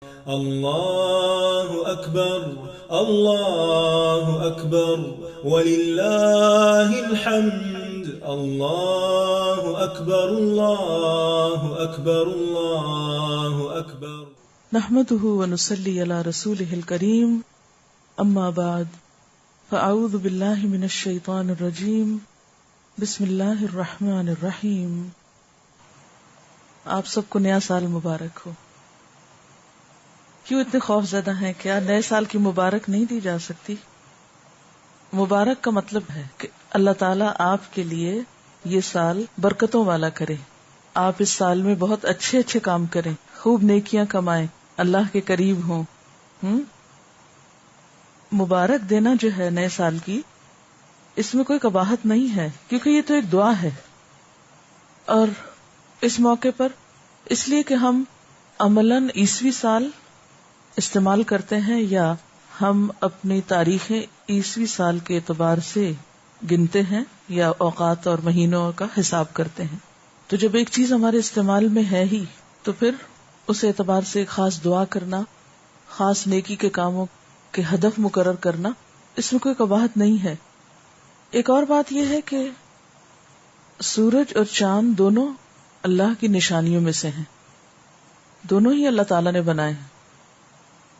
اللہ اکبر اللہ اکبر وللہ الحمد اللہ اکبر اللہ اکبر اللہ اکبر نحمده ونصلي على رسوله الكريم اما بعد فاعوذ بالله من الشيطان الرجيم بسم الله الرحمن الرحیم. آپ سب کو نیا سال مبارک ہو. کیوں اتنے خوف زدہ ہیں؟ کیا نئے سال کی مبارک نہیں دی جا سکتی؟ مبارک کا مطلب ہے کہ اللہ تعالیٰ آپ کے لیے یہ سال برکتوں والا کرے، آپ اس سال میں بہت اچھے اچھے کام کریں، خوب نیکیاں کمائیں، اللہ کے قریب ہوں. مبارک دینا جو ہے نئے سال کی، اس میں کوئی قباحت نہیں ہے، کیونکہ یہ تو ایک دعا ہے. اور اس موقع پر اس لیے کہ ہم عملاً عیسوی سال استعمال کرتے ہیں یا ہم اپنی تاریخیں عیسوی سال کے اعتبار سے گنتے ہیں یا اوقات اور مہینوں کا حساب کرتے ہیں. تو جب ایک چیز ہمارے استعمال میں ہے ہی تو پھر اس اعتبار سے خاص دعا کرنا، خاص نیکی کے کاموں کے ہدف مقرر کرنا، اس میں کوئی قباحت نہیں ہے. ایک اور بات یہ ہے کہ سورج اور چاند دونوں اللہ کی نشانیوں میں سے ہیں، دونوں ہی اللہ تعالیٰ نے بنائے ہیں.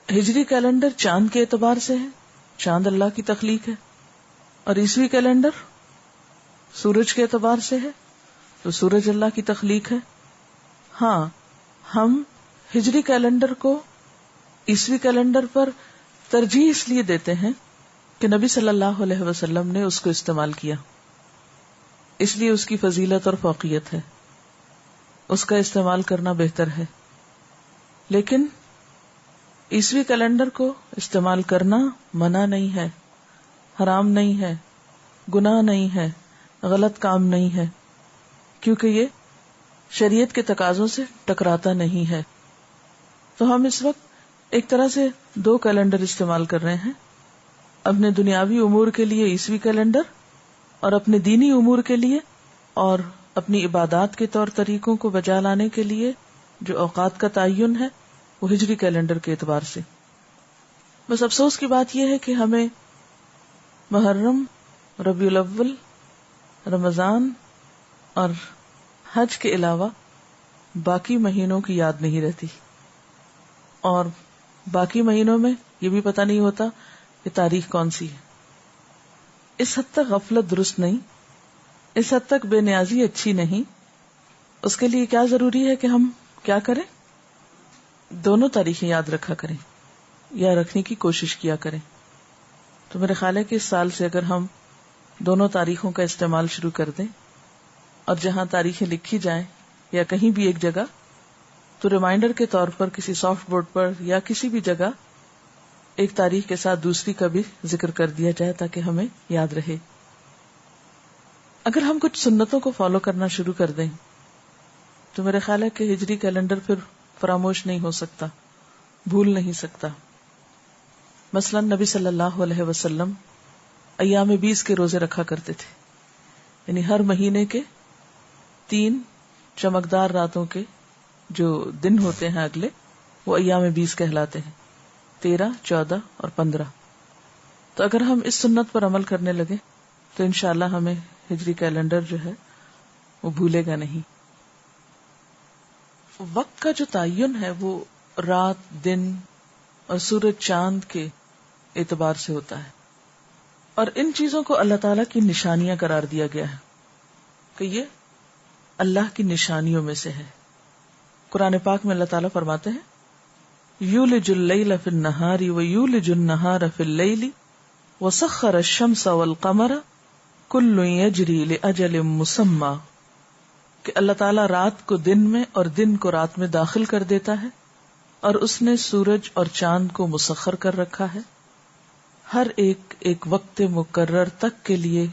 ہجری کیلنڈر چاند کے اعتبار سے ہے، چاند اللہ کی تخلیق ہے، اور عیسوی کیلنڈر سورج کے اعتبار سے ہے تو سورج اللہ کی تخلیق ہے. ہاں، ہم ہجری کیلنڈر کو عیسوی کیلنڈر پر ترجیح اس لیے دیتے ہیں کہ نبی صلی اللہ علیہ وسلم نے اس کو استعمال کیا، اس لیے اس کی فضیلت اور فوقیت ہے، اس کا استعمال کرنا بہتر ہے. لیکن عیسوی کیلنڈر کو استعمال کرنا منع نہیں ہے، حرام نہیں ہے، گناہ نہیں ہے، غلط کام نہیں ہے، کیونکہ یہ شریعت کے تقاضوں سے ٹکراتا نہیں ہے. تو ہم اس وقت ایک طرح سے دو کیلنڈر استعمال کر رہے ہیں، اپنے دنیاوی امور کے لیے عیسوی کیلنڈر اور اپنے دینی امور کے لیے اور اپنی عبادات کے طور طریقوں کو بجا لانے کے لیے جو اوقات کا تعین ہے وہ ہجری کیلنڈر کے اعتبار سے. بس افسوس کی بات یہ ہے کہ ہمیں محرم، ربیع الاول، رمضان اور حج کے علاوہ باقی مہینوں کی یاد نہیں رہتی، اور باقی مہینوں میں یہ بھی پتہ نہیں ہوتا کہ تاریخ کون سی ہے. اس حد تک غفلت درست نہیں، اس حد تک بے نیازی اچھی نہیں. اس کے لیے کیا ضروری ہے کہ ہم کیا کریں؟ دونوں تاریخیں یاد رکھا کریں یا رکھنے کی کوشش کیا کریں. تو میرے خیال ہے کہ اس سال سے اگر ہم دونوں تاریخوں کا استعمال شروع کر دیں اور جہاں تاریخیں لکھی جائیں یا کہیں بھی ایک جگہ تو ریمائنڈر کے طور پر کسی سافٹ بورڈ پر یا کسی بھی جگہ ایک تاریخ کے ساتھ دوسری کا بھی ذکر کر دیا جائے تاکہ ہمیں یاد رہے. اگر ہم کچھ سنتوں کو فالو کرنا شروع کر دیں تو میرے خیال ہے کہ ہجری کیلنڈر پھر فراموش نہیں ہو سکتا، بھول نہیں سکتا. مثلا نبی صلی اللہ علیہ وسلم ایام 20 کے روزے رکھا کرتے تھے، یعنی ہر مہینے کے 3 چمکدار راتوں کے جو دن ہوتے ہیں اگلے، وہ ایام 20 کہلاتے ہیں، 13، 14 اور 15. تو اگر ہم اس سنت پر عمل کرنے لگے تو انشاءاللہ ہمیں ہجری کیلنڈر جو ہے وہ بھولے گا نہیں. وقت کا جو تعین ہے وہ رات، دن اور سورج چاند کے اعتبار سے ہوتا ہے، اور ان چیزوں کو اللہ تعالیٰ کی نشانیاں قرار دیا گیا ہے کہ یہ اللہ کی نشانیوں میں سے ہے. قرآن پاک میں اللہ تعالیٰ فرماتے ہیں یولج اللیل فی النہار ویولج النہار فی اللیل وسخر الشمس والقمر کل یجری لاجل مسمی، کہ اللہ تعالیٰ رات کو دن میں اور دن کو رات میں داخل کر دیتا ہے، اور اس نے سورج اور چاند کو مسخر کر رکھا ہے، ہر ایک ایک وقت مقرر تک کے لیے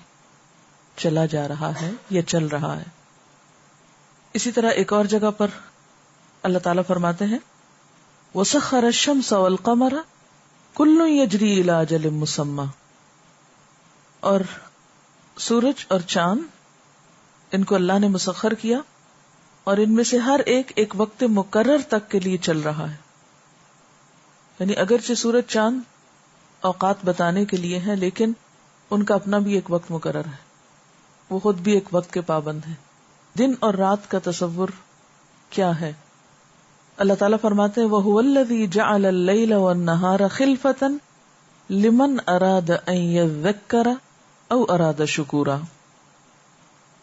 چلا جا رہا ہے یا چل رہا ہے. اسی طرح ایک اور جگہ پر اللہ تعالیٰ فرماتے ہیں وَسَخَّرَ الشَّمْسَ وَالْقَمَرَ كُلٌّ يَجْرِي إِلَىٰ أَجَلٍ مُّسَمًّى، اور سورج اور چاند ان کو اللہ نے مسخر کیا اور ان میں سے ہر ایک ایک وقت مقرر تک کے لیے چل رہا ہے. یعنی اگرچہ سورج چاند اوقات بتانے کے لیے ہیں، لیکن ان کا اپنا بھی ایک وقت مقرر ہے، وہ خود بھی ایک وقت کے پابند ہیں. دن اور رات کا تصور کیا ہے؟ اللہ تعالیٰ فرماتے ہیں وَهُوَ الَّذِي جَعَلَ اللَّيْلَ وَالنَّهَارَ خِلْفَةً لِمَنْ أَرَادَ أَنْ يَذَّكَّرَ أَوْ أَرَادَ شُكُورًا،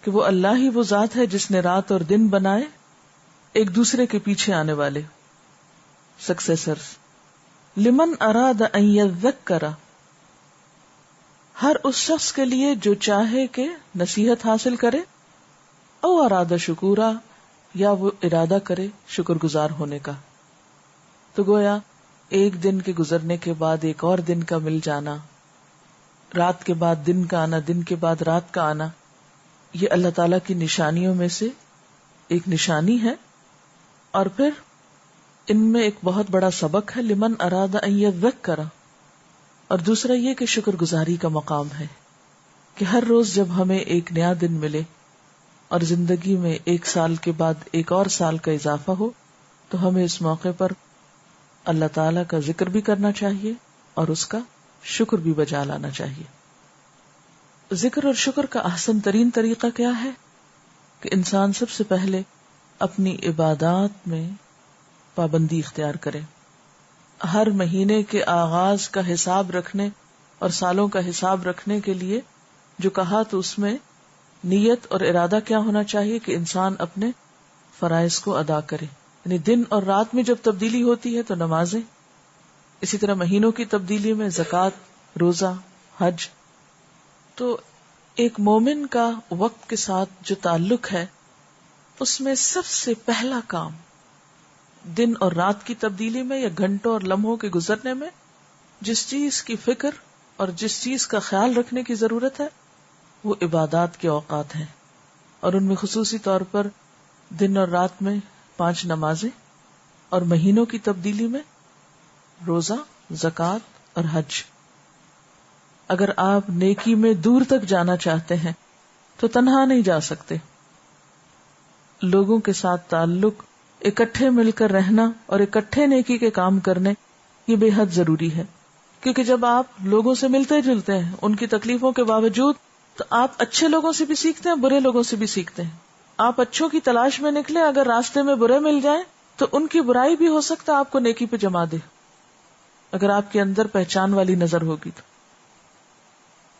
کہ وہ اللہ ہی وہ ذات ہے جس نے رات اور دن بنائے ایک دوسرے کے پیچھے آنے والے، سکسیسرز. لمن اراد ان یذکر، ہر اس شخص کے لیے جو چاہے کہ نصیحت حاصل کرے، او اراد شکورا، یا وہ ارادہ کرے شکر گزار ہونے کا. تو گویا ایک دن کے گزرنے کے بعد ایک اور دن کا مل جانا، رات کے بعد دن کا آنا، دن کے بعد رات کا آنا، یہ اللہ تعالی کی نشانیوں میں سے ایک نشانی ہے. اور پھر ان میں ایک بہت بڑا سبق ہے لمن اراد ان یذکر، اور دوسرا یہ کہ شکر گزاری کا مقام ہے کہ ہر روز جب ہمیں ایک نیا دن ملے اور زندگی میں ایک سال کے بعد ایک اور سال کا اضافہ ہو، تو ہمیں اس موقع پر اللہ تعالی کا ذکر بھی کرنا چاہیے اور اس کا شکر بھی بجا لانا چاہیے. ذکر اور شکر کا احسن ترین طریقہ کیا ہے کہ انسان سب سے پہلے اپنی عبادات میں پابندی اختیار کرے. ہر مہینے کے آغاز کا حساب رکھنے اور سالوں کا حساب رکھنے کے لیے جو کہا، تو اس میں نیت اور ارادہ کیا ہونا چاہیے کہ انسان اپنے فرائض کو ادا کرے. یعنی دن اور رات میں جب تبدیلی ہوتی ہے تو نمازیں، اسی طرح مہینوں کی تبدیلی میں زکوٰۃ، روزہ، حج. تو ایک مومن کا وقت کے ساتھ جو تعلق ہے، اس میں سب سے پہلا کام دن اور رات کی تبدیلی میں یا گھنٹوں اور لمحوں کے گزرنے میں جس چیز کی فکر اور جس چیز کا خیال رکھنے کی ضرورت ہے وہ عبادات کے اوقات ہیں، اور ان میں خصوصی طور پر دن اور رات میں 5 نمازیں، اور مہینوں کی تبدیلی میں روزہ، زکوٰۃ اور حج. اگر آپ نیکی میں دور تک جانا چاہتے ہیں تو تنہا نہیں جا سکتے. لوگوں کے ساتھ تعلق، اکٹھے مل کر رہنا اور اکٹھے نیکی کے کام کرنے، یہ بے حد ضروری ہے. کیونکہ جب آپ لوگوں سے ملتے جلتے ہیں ان کی تکلیفوں کے باوجود، تو آپ اچھے لوگوں سے بھی سیکھتے ہیں، برے لوگوں سے بھی سیکھتے ہیں. آپ اچھوں کی تلاش میں نکلے، اگر راستے میں برے مل جائیں تو ان کی برائی بھی ہو سکتا ہے آپ کو نیکی پہ جما دے، اگر آپ کے اندر پہچان والی نظر ہوگی تو.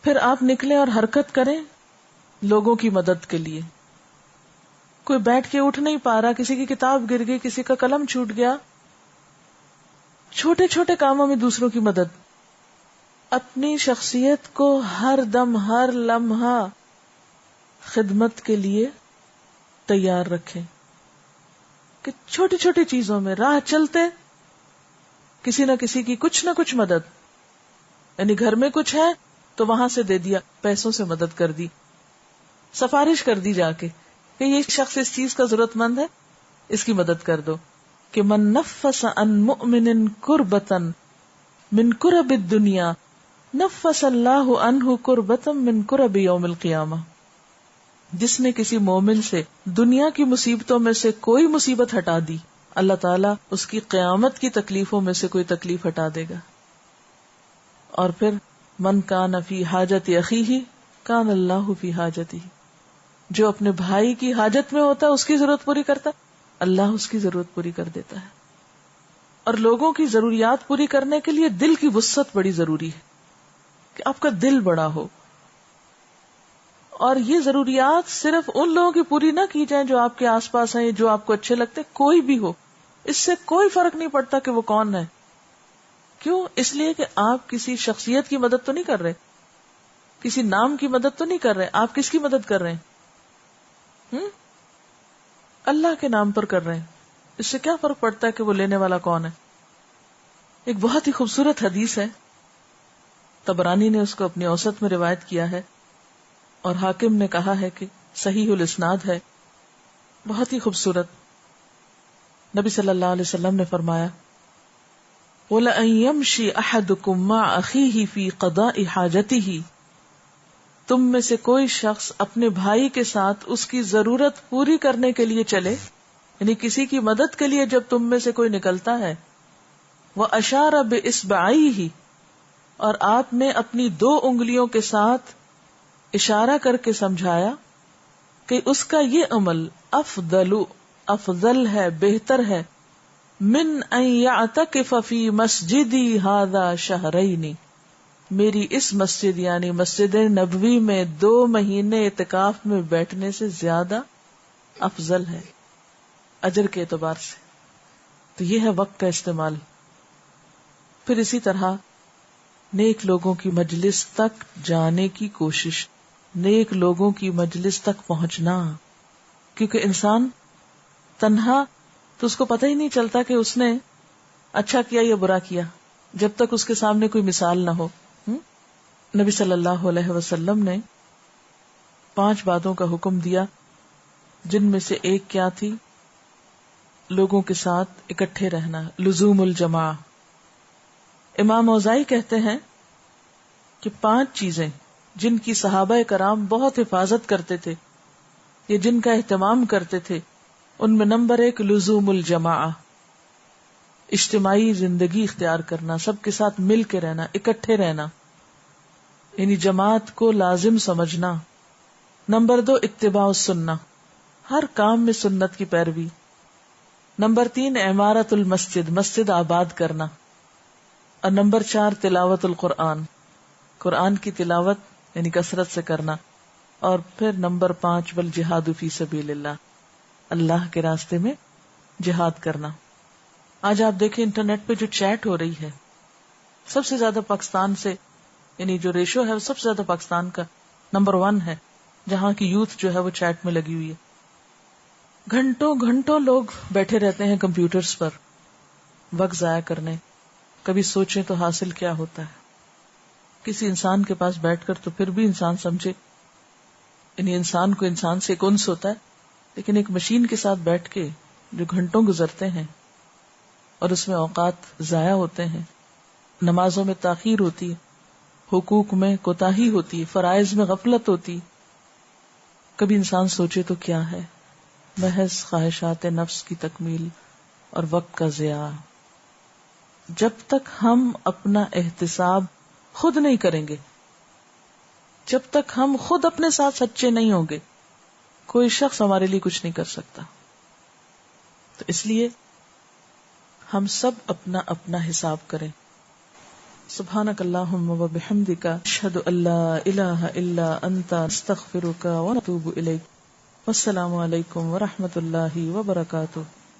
پھر آپ نکلیں اور حرکت کریں لوگوں کی مدد کے لیے. کوئی بیٹھ کے اٹھ نہیں پا رہا، کسی کی کتاب گر گئی، کسی کا قلم چھوٹ گیا، چھوٹے چھوٹے کاموں میں دوسروں کی مدد. اپنی شخصیت کو ہر دم، ہر لمحہ خدمت کے لیے تیار رکھیں کہ چھوٹی چھوٹی چیزوں میں راہ چلتے کسی نہ کسی کی کچھ نہ کچھ مدد. یعنی گھر میں کچھ ہے تو وہاں سے دے دیا، پیسوں سے مدد کر دی، سفارش کر دی جا کے کہ یہ شخص اس چیز کا ضرورت مند ہے، اس کی مدد کر دو. کہ من نفس عن مؤمن کربتا من کرب الدنیا نفس اللہ عنہ کربتا من کرب یوم القیامہ. جس نے کسی مومن سے دنیا کی مصیبتوں میں سے کوئی مصیبت ہٹا دی، اللہ تعالیٰ اس کی قیامت کی تکلیفوں میں سے کوئی تکلیف ہٹا دے گا. اور پھر من کان فی حاجت اخیہ کان اللہ فی حاجتہ، جو اپنے بھائی کی حاجت میں ہوتا ہے، اس کی ضرورت پوری کرتا ہے، اللہ اس کی ضرورت پوری کر دیتا ہے. اور لوگوں کی ضروریات پوری کرنے کے لیے دل کی وسعت بڑی ضروری ہے کہ آپ کا دل بڑا ہو. اور یہ ضروریات صرف ان لوگوں کی پوری نہ کی جائیں جو آپ کے آس پاس ہیں، جو آپ کو اچھے لگتے، کوئی بھی ہو، اس سے کوئی فرق نہیں پڑتا کہ وہ کون ہے. کیوں؟ اس لیے کہ آپ کسی شخصیت کی مدد تو نہیں کر رہے، کسی نام کی مدد تو نہیں کر رہے. آپ کس کی مدد کر رہے ہیں؟ اللہ کے نام پر کر رہے ہیں. اس سے کیا فرق پڑتا ہے کہ وہ لینے والا کون ہے؟ ایک بہت ہی خوبصورت حدیث ہے، طبرانی نے اس کو اپنی اوسط میں روایت کیا ہے، اور حاکم نے کہا ہے کہ صحیح الاسناد ہے، بہت ہی خوبصورت. نبی صلی اللہ علیہ وسلم نے فرمایا وَلَأَن يَمْشِي أَحَدُكُمْ مَعَ أَخِيهِ فِي قَضَاءِ حَاجَتِهِ، تم میں سے کوئی شخص اپنے بھائی کے ساتھ اس کی ضرورت پوری کرنے کے لیے چلے، یعنی کسی کی مدد کے لیے جب تم میں سے کوئی نکلتا ہے وَأَشَارَ بِإِصْبَعَيْهِ، اور آپ نے اپنی 2 انگلیوں کے ساتھ اشارہ کر کے سمجھایا کہ اس کا یہ عمل افضل ہے، بہتر ہے، من ان یعتکف فی مسجدی ھذا شہرین، میری اس مسجد یعنی مسجد نبوی میں 2 مہینے اعتکاف میں بیٹھنے سے زیادہ افضل ہے اجر کے اعتبار سے. تو یہ ہے وقت کا استعمال. پھر اسی طرح نیک لوگوں کی مجلس تک جانے کی کوشش، نیک لوگوں کی مجلس تک پہنچنا، کیونکہ انسان تنہا تو اس کو پتہ ہی نہیں چلتا کہ اس نے اچھا کیا یا برا کیا جب تک اس کے سامنے کوئی مثال نہ ہو. نبی صلی اللہ علیہ وسلم نے 5 باتوں کا حکم دیا، جن میں سے ایک کیا تھی؟ لوگوں کے ساتھ اکٹھے رہنا، لزوم الجماع. امام اوزاعی کہتے ہیں کہ 5 چیزیں جن کی صحابہ کرام بہت حفاظت کرتے تھے یا جن کا اہتمام کرتے تھے، ان میں نمبر 1 لزوم الجماع، اجتماعی زندگی اختیار کرنا، سب کے ساتھ مل کے رہنا، اکٹھے رہنا، یعنی جماعت کو لازم سمجھنا. نمبر 2 اتباع السنہ، ہر کام میں سنت کی پیروی. نمبر 3 عمارت المسجد، مسجد آباد کرنا. اور نمبر 4 تلاوت القرآن، قرآن کی تلاوت یعنی کثرت سے کرنا. اور پھر نمبر 5 والجہاد فی سبیل اللہ، اللہ کے راستے میں جہاد کرنا. آج آپ دیکھیں انٹرنیٹ پہ جو چیٹ ہو رہی ہے، سب سے زیادہ پاکستان سے، یعنی جو ریشو ہے وہ سب سے زیادہ پاکستان کا نمبر 1 ہے، جہاں کی یوتھ جو ہے وہ چیٹ میں لگی ہوئی ہے. گھنٹوں گھنٹوں لوگ بیٹھے رہتے ہیں کمپیوٹرز پر وقت ضائع کرنے. کبھی سوچیں تو حاصل کیا ہوتا ہے. کسی انسان کے پاس بیٹھ کر تو پھر بھی انسان سمجھے، یعنی انسان کو انسان سے ایک انس ہوتا ہے، لیکن ایک مشین کے ساتھ بیٹھ کے جو گھنٹوں گزرتے ہیں اور اس میں اوقات ضائع ہوتے ہیں، نمازوں میں تاخیر ہوتی ہے، حقوق میں کوتاہی ہوتی ہے، فرائض میں غفلت ہوتی. کبھی انسان سوچے تو کیا ہے، محض خواہشات نفس کی تکمیل اور وقت کا ضیاع. جب تک ہم اپنا احتساب خود نہیں کریں گے، جب تک ہم خود اپنے ساتھ سچے نہیں ہوں گے، کوئی شخص ہمارے لیے کچھ نہیں کر سکتا. تو اس لیے ہم سب اپنا اپنا حساب کریں. سبحانک اللہم و بحمدک، اشہد ان لا الہ الا انت، استغفرک و اتوب الیک. والسلام علیکم ورحمۃ اللہ وبرکاتہ.